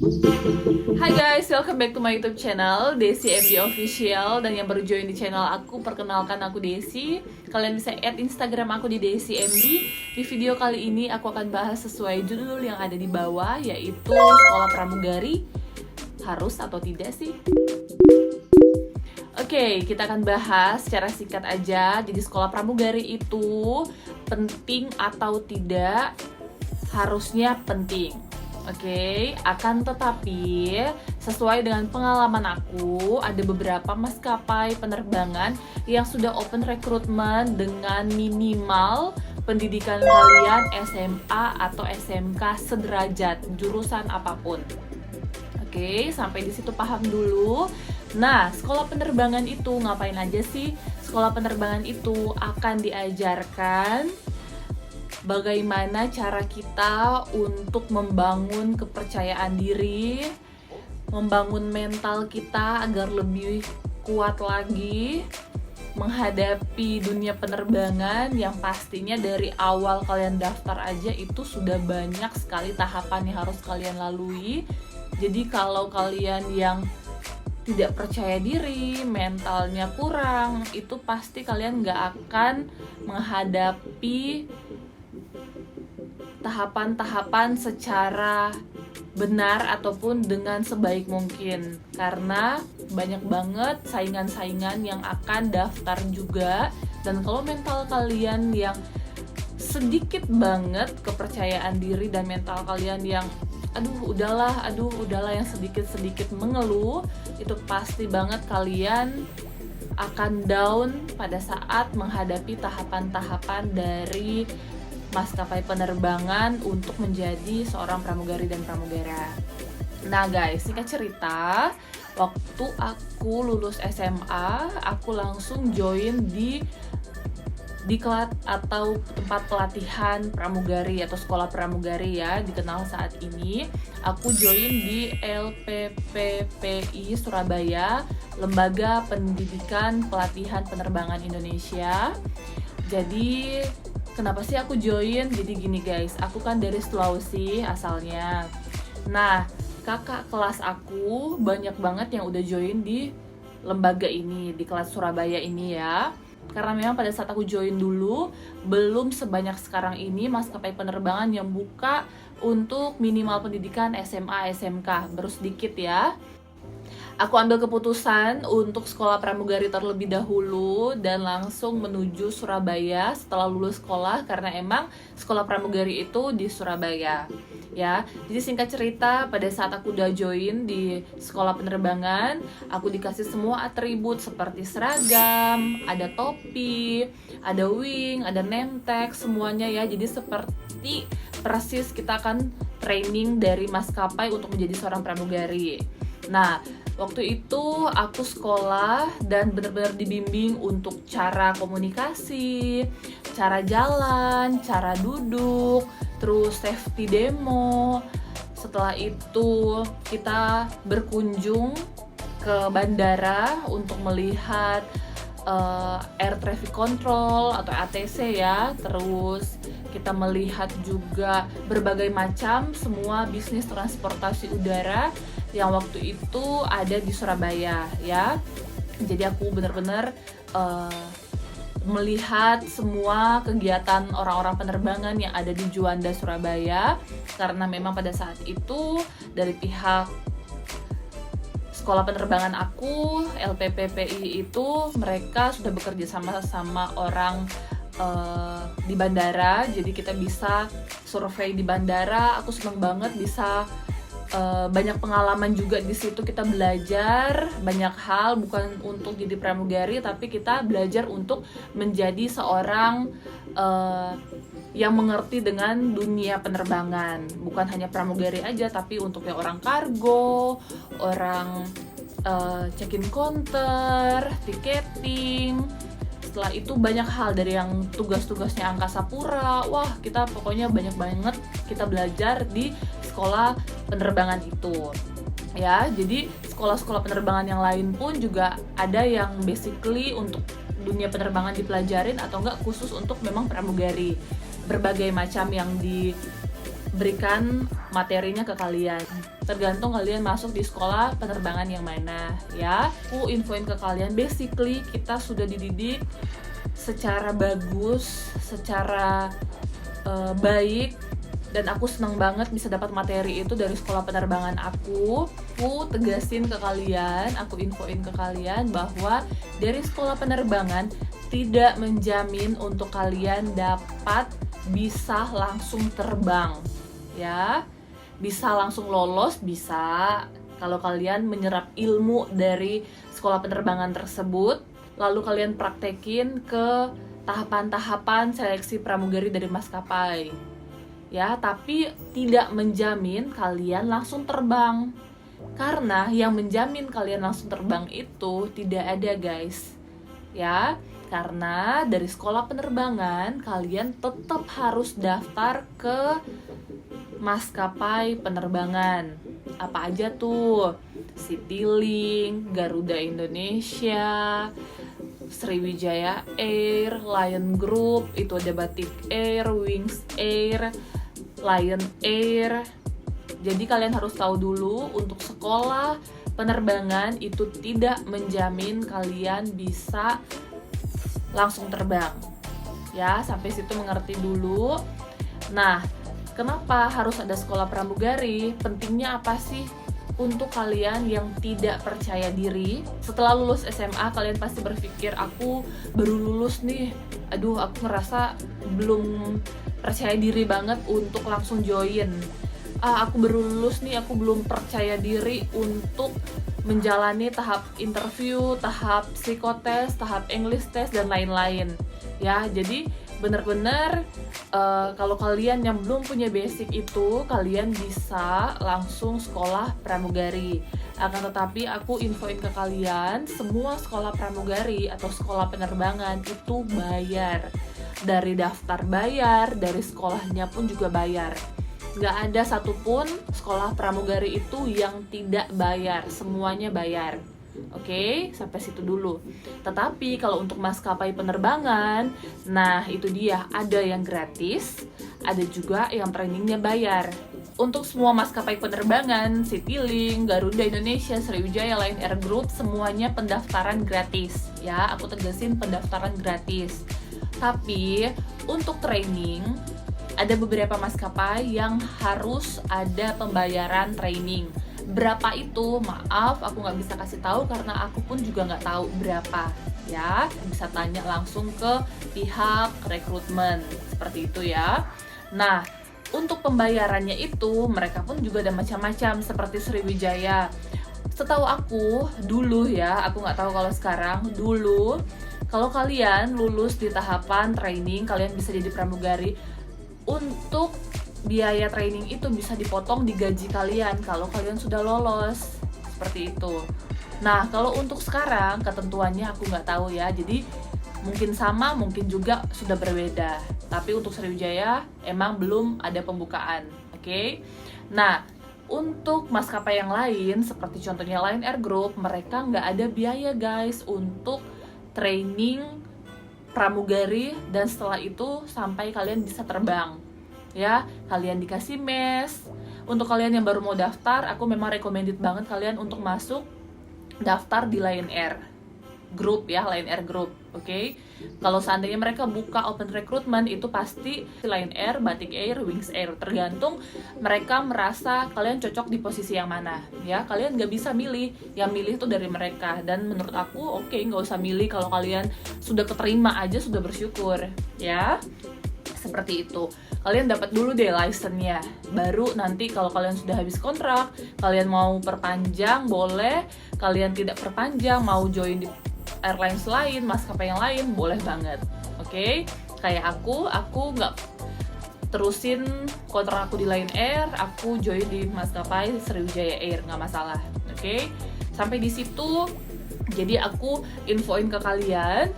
Hai guys, welcome back to my YouTube channel Desi MD Official. Dan yang baru join di channel aku, perkenalkan aku Desi. Kalian bisa add Instagram aku di Desi MD. Di video kali ini aku akan bahas sesuai judul yang ada di bawah, yaitu sekolah pramugari harus atau tidak sih? Oke, kita akan bahas secara singkat aja. Jadi sekolah pramugari itu penting atau tidak? Harusnya penting. Oke, akan tetapi sesuai dengan pengalaman aku, ada beberapa maskapai penerbangan yang sudah open recruitment dengan minimal pendidikan kalian SMA atau SMK sederajat, jurusan apapun. Oke, sampai di situ paham dulu. Nah, sekolah penerbangan itu ngapain aja sih? Sekolah penerbangan itu akan diajarkan bagaimana cara kita untuk membangun kepercayaan diri, membangun mental kita agar lebih kuat lagi menghadapi dunia penerbangan yang pastinya dari awal kalian daftar aja itu sudah banyak sekali tahapan yang harus kalian lalui. Jadi kalau kalian yang tidak percaya diri, mentalnya kurang, itu pasti kalian nggak akan menghadapi tahapan-tahapan secara benar ataupun dengan sebaik mungkin, karena banyak banget saingan-saingan yang akan daftar juga. Dan kalau mental kalian yang sedikit banget kepercayaan diri dan mental kalian yang aduh udahlah yang sedikit-sedikit mengeluh, itu pasti banget kalian akan down pada saat menghadapi tahapan-tahapan dari maskapai penerbangan untuk menjadi seorang pramugari dan pramugara. Nah guys, singkat cerita, waktu aku lulus SMA, aku langsung join di diklat atau tempat pelatihan pramugari atau sekolah pramugari ya, dikenal saat ini. Aku join di LPPPI Surabaya, Lembaga Pendidikan Pelatihan Penerbangan Indonesia. Jadi kenapa sih aku join? Jadi gini guys, aku kan dari Sulawesi asalnya. Nah, kakak kelas aku banyak banget yang udah join di lembaga ini, di kelas Surabaya ini ya. Karena memang pada saat aku join dulu, belum sebanyak sekarang ini maskapai penerbangan yang buka untuk minimal pendidikan SMA, SMK, baru sedikit ya. Aku ambil keputusan untuk sekolah pramugari terlebih dahulu dan langsung menuju Surabaya setelah lulus sekolah, karena emang sekolah pramugari itu di Surabaya ya. Jadi singkat cerita, pada saat aku udah join di sekolah penerbangan, aku dikasih semua atribut seperti seragam, ada topi, ada wing, ada name tag, semuanya ya. Jadi seperti persis kita akan training dari maskapai untuk menjadi seorang pramugari. Nah, waktu itu aku sekolah dan benar-benar dibimbing untuk cara komunikasi, cara jalan, cara duduk, terus safety demo. Setelah itu kita berkunjung ke bandara untuk melihat air traffic control atau ATC ya. Terus kita melihat juga berbagai macam semua bisnis transportasi udara yang waktu itu ada di Surabaya ya. Jadi aku benar-benar melihat semua kegiatan orang-orang penerbangan yang ada di Juanda Surabaya, karena memang pada saat itu dari pihak sekolah penerbangan aku, LPPPI itu, mereka sudah bekerja sama orang di bandara. Jadi kita bisa survei di bandara. Aku senang banget bisa banyak pengalaman juga di situ. Kita belajar banyak hal, bukan untuk jadi pramugari, tapi kita belajar untuk menjadi seorang yang mengerti dengan dunia penerbangan. Bukan hanya pramugari aja, tapi untuk yang orang kargo, orang check-in counter, tiketing. Setelah itu banyak hal dari yang tugas-tugasnya angkasa pura. Wah, kita pokoknya banyak banget kita belajar di sekolah penerbangan itu. Ya, jadi sekolah-sekolah penerbangan yang lain pun juga ada yang basically untuk dunia penerbangan dipelajarin atau enggak khusus untuk memang pramugari. Berbagai macam yang berikan materinya ke kalian. Tergantung kalian masuk di sekolah penerbangan yang mana ya. Aku infoin ke kalian, basically kita sudah dididik secara bagus, secara baik, dan aku senang banget bisa dapat materi itu dari sekolah penerbangan aku. Aku tegasin ke kalian, aku infoin ke kalian bahwa dari sekolah penerbangan tidak menjamin untuk kalian dapat bisa langsung terbang ya. Bisa langsung lolos, bisa kalau kalian menyerap ilmu dari sekolah penerbangan tersebut, lalu kalian praktekin ke tahapan-tahapan seleksi pramugari dari maskapai ya. Tapi tidak menjamin kalian langsung terbang, karena yang menjamin kalian langsung terbang itu tidak ada guys ya. Karena dari sekolah penerbangan kalian tetap harus daftar ke maskapai penerbangan. Apa aja tuh? Citylink, Garuda Indonesia, Sriwijaya Air, Lion Group, itu ada Batik Air, Wings Air, Lion Air. Jadi kalian harus tahu dulu, untuk sekolah penerbangan itu tidak menjamin kalian bisa langsung terbang ya. Sampai situ mengerti dulu. Nah, kenapa harus ada sekolah pramugari? Pentingnya apa sih untuk kalian yang tidak percaya diri? Setelah lulus SMA kalian pasti berpikir, aku baru lulus nih, aduh aku ngerasa belum percaya diri banget untuk langsung join. Aku baru lulus nih, aku belum percaya diri untuk menjalani tahap interview, tahap psikotes, tahap English test, dan lain-lain ya. Jadi bener-bener kalau kalian yang belum punya basic itu, kalian bisa langsung sekolah pramugari. Akan tetapi aku infoin ke kalian, semua sekolah pramugari atau sekolah penerbangan itu bayar. Dari daftar bayar, dari sekolahnya pun juga bayar. Nggak ada satupun sekolah pramugari itu yang tidak bayar, semuanya bayar. Oke, sampai situ dulu. Tetapi kalau untuk maskapai penerbangan, nah itu dia, ada yang gratis, ada juga yang trainingnya bayar. Untuk semua maskapai penerbangan, Citylink, Garuda Indonesia, Sriwijaya, Lion Air Group, semuanya pendaftaran gratis ya. Aku tegasin pendaftaran gratis. Tapi untuk training, ada beberapa maskapai yang harus ada pembayaran training. Berapa itu? Maaf, aku nggak bisa kasih tahu karena aku pun juga nggak tahu berapa ya. Bisa tanya langsung ke pihak rekrutmen, seperti itu ya. Nah, untuk pembayarannya itu mereka pun juga ada macam-macam, seperti Sriwijaya. Setahu aku dulu ya, aku nggak tahu kalau sekarang. Dulu kalau kalian lulus di tahapan training, kalian bisa jadi pramugari. Untuk biaya training itu bisa dipotong di gaji kalian kalau kalian sudah lolos, seperti itu. Nah, kalau untuk sekarang ketentuannya aku nggak tahu ya, jadi mungkin sama, mungkin juga sudah berbeda. Tapi untuk Sriwijaya emang belum ada pembukaan, oke? Nah, untuk maskapai yang lain seperti contohnya Lion Air Group, mereka nggak ada biaya guys untuk training pramugari, dan setelah itu sampai kalian bisa terbang ya. Kalian dikasih mes. Untuk kalian yang baru mau daftar, aku memang recommended banget kalian untuk masuk daftar di Lion Air Group ya, Lion Air Group. Oke. Kalau seandainya mereka buka open recruitment, itu pasti Lion Air, Batik Air, Wings Air, tergantung mereka merasa kalian cocok di posisi yang mana ya. Kalian nggak bisa milih, yang milih itu dari mereka. Dan menurut aku oke, nggak usah milih. Kalau kalian sudah keterima aja sudah bersyukur ya, seperti itu. Kalian dapat dulu deh license-nya, baru nanti kalau kalian sudah habis kontrak, kalian mau perpanjang boleh, kalian tidak perpanjang, mau join di airlines lain, maskapai yang lain, boleh banget. Oke? Kayak aku nggak terusin kontrak aku di Lion Air, aku join di maskapai Sriwijaya Air, nggak masalah. Oke? Sampai di situ. Jadi aku infoin ke kalian,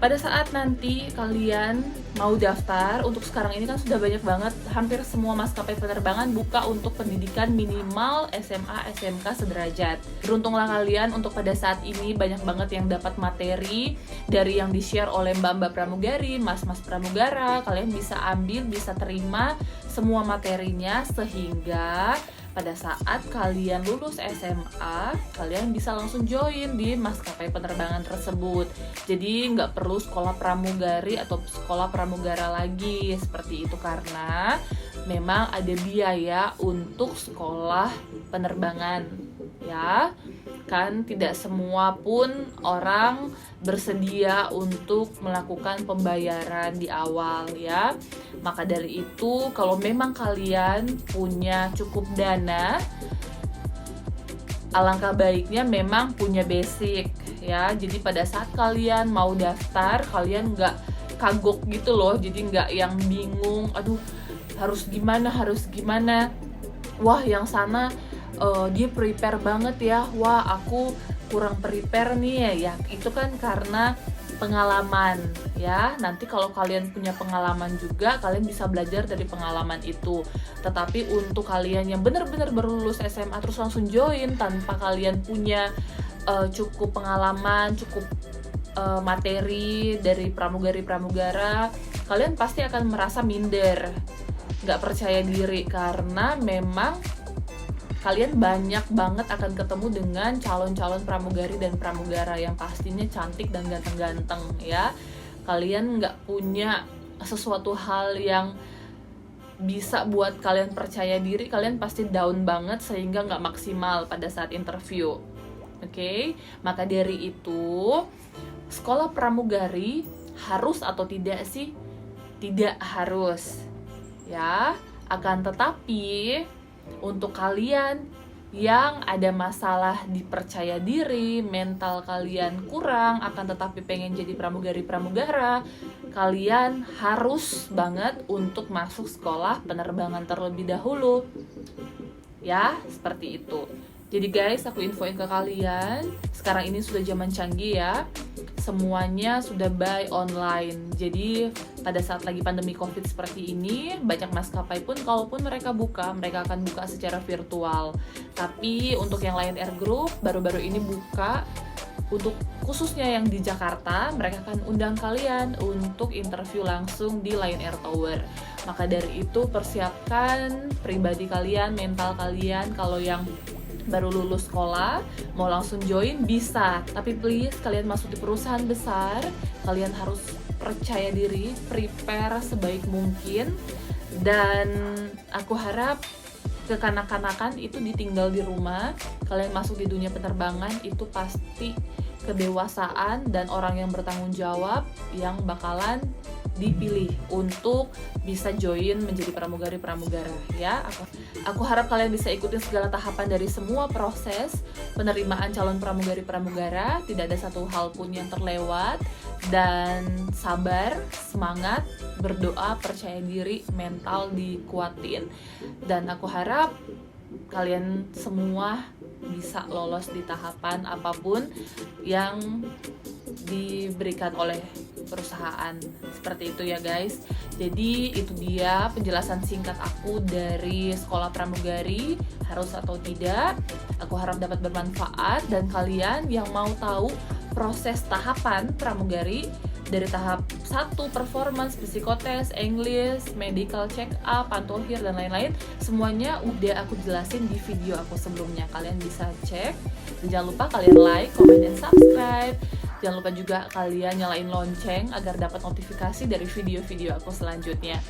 pada saat nanti kalian mau daftar, untuk sekarang ini kan sudah banyak banget, hampir semua maskapai penerbangan buka untuk pendidikan minimal SMA, SMK sederajat. Beruntunglah kalian, untuk pada saat ini banyak banget yang dapat materi dari yang di-share oleh mbak-mbak pramugari, mas-mas pramugara. Kalian bisa ambil, bisa terima semua materinya, sehingga pada saat kalian lulus SMA, kalian bisa langsung join di maskapai penerbangan tersebut. Jadi nggak perlu sekolah pramugari atau sekolah pramugara lagi seperti itu, karena memang ada biaya untuk sekolah penerbangan, ya. Kan tidak semua pun orang bersedia untuk melakukan pembayaran di awal, ya. Maka dari itu, kalau memang kalian punya cukup dana, alangkah baiknya memang punya basic, ya. Jadi pada saat kalian mau daftar, kalian nggak kagok gitu loh, jadi nggak yang bingung, aduh harus gimana, wah yang sana dia prepare banget ya, wah aku kurang prepare nih ya. Itu kan karena pengalaman, ya. Nanti kalau kalian punya pengalaman juga, kalian bisa belajar dari pengalaman itu. Tetapi untuk kalian yang benar-benar baru lulus SMA terus langsung join tanpa kalian punya cukup pengalaman, cukup materi dari pramugari-pramugara, kalian pasti akan merasa minder, nggak percaya diri, karena memang kalian banyak banget akan ketemu dengan calon-calon pramugari dan pramugara yang pastinya cantik dan ganteng-ganteng, ya. Kalian nggak punya sesuatu hal yang bisa buat kalian percaya diri, kalian pasti down banget sehingga nggak maksimal pada saat interview. Oke? Maka dari itu, sekolah pramugari harus atau tidak sih? Tidak harus, ya. Akan tetapi untuk kalian yang ada masalah di percaya diri, mental kalian kurang, akan tetapi pengen jadi pramugari-pramugara, kalian harus banget untuk masuk sekolah penerbangan terlebih dahulu, ya, seperti itu. Jadi guys, aku infoin ke kalian, sekarang ini sudah zaman canggih, ya. Semuanya sudah buy online. Jadi pada saat lagi pandemi COVID seperti ini, banyak maskapai pun kalaupun mereka buka, mereka akan buka secara virtual. Tapi untuk yang Lion Air Group baru-baru ini buka, untuk khususnya yang di Jakarta, mereka akan undang kalian untuk interview langsung di Lion Air Tower. Maka dari itu persiapkan pribadi kalian, mental kalian. Kalau yang baru lulus sekolah, mau langsung join bisa, tapi please kalian masuk di perusahaan besar, kalian harus percaya diri, prepare sebaik mungkin, dan aku harap kekanak-kanakan itu ditinggal di rumah. Kalian masuk di dunia penerbangan itu pasti kedewasaan dan orang yang bertanggung jawab yang bakalan dipilih untuk bisa join menjadi pramugari-pramugara, ya. Aku harap kalian bisa ikutin segala tahapan dari semua proses penerimaan calon pramugari-pramugara, tidak ada satu hal pun yang terlewat, dan sabar, semangat, berdoa, percaya diri, mental dikuatin, dan aku harap kalian semua bisa lolos di tahapan apapun yang diberikan oleh perusahaan. Seperti itu ya guys. Jadi itu dia penjelasan singkat aku dari sekolah pramugari, harus atau tidak. Aku harap dapat bermanfaat, dan kalian yang mau tahu proses tahapan pramugari dari tahap 1 performance, psikotes, English, medical check up, pantohir dan lain-lain, semuanya udah aku jelasin di video aku sebelumnya. Kalian bisa cek, dan jangan lupa kalian like, comment, dan subscribe. Jangan lupa juga kalian nyalain lonceng agar dapat notifikasi dari video-video aku selanjutnya.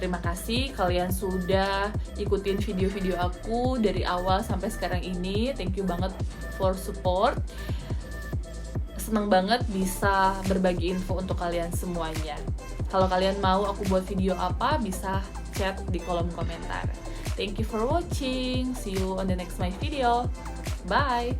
Terima kasih kalian sudah ikutin video-video aku dari awal sampai sekarang ini. Thank you banget for support. Senang banget bisa berbagi info untuk kalian semuanya. Kalau kalian mau aku buat video apa, bisa chat di kolom komentar. Thank you for watching. See you on the next my video. Bye.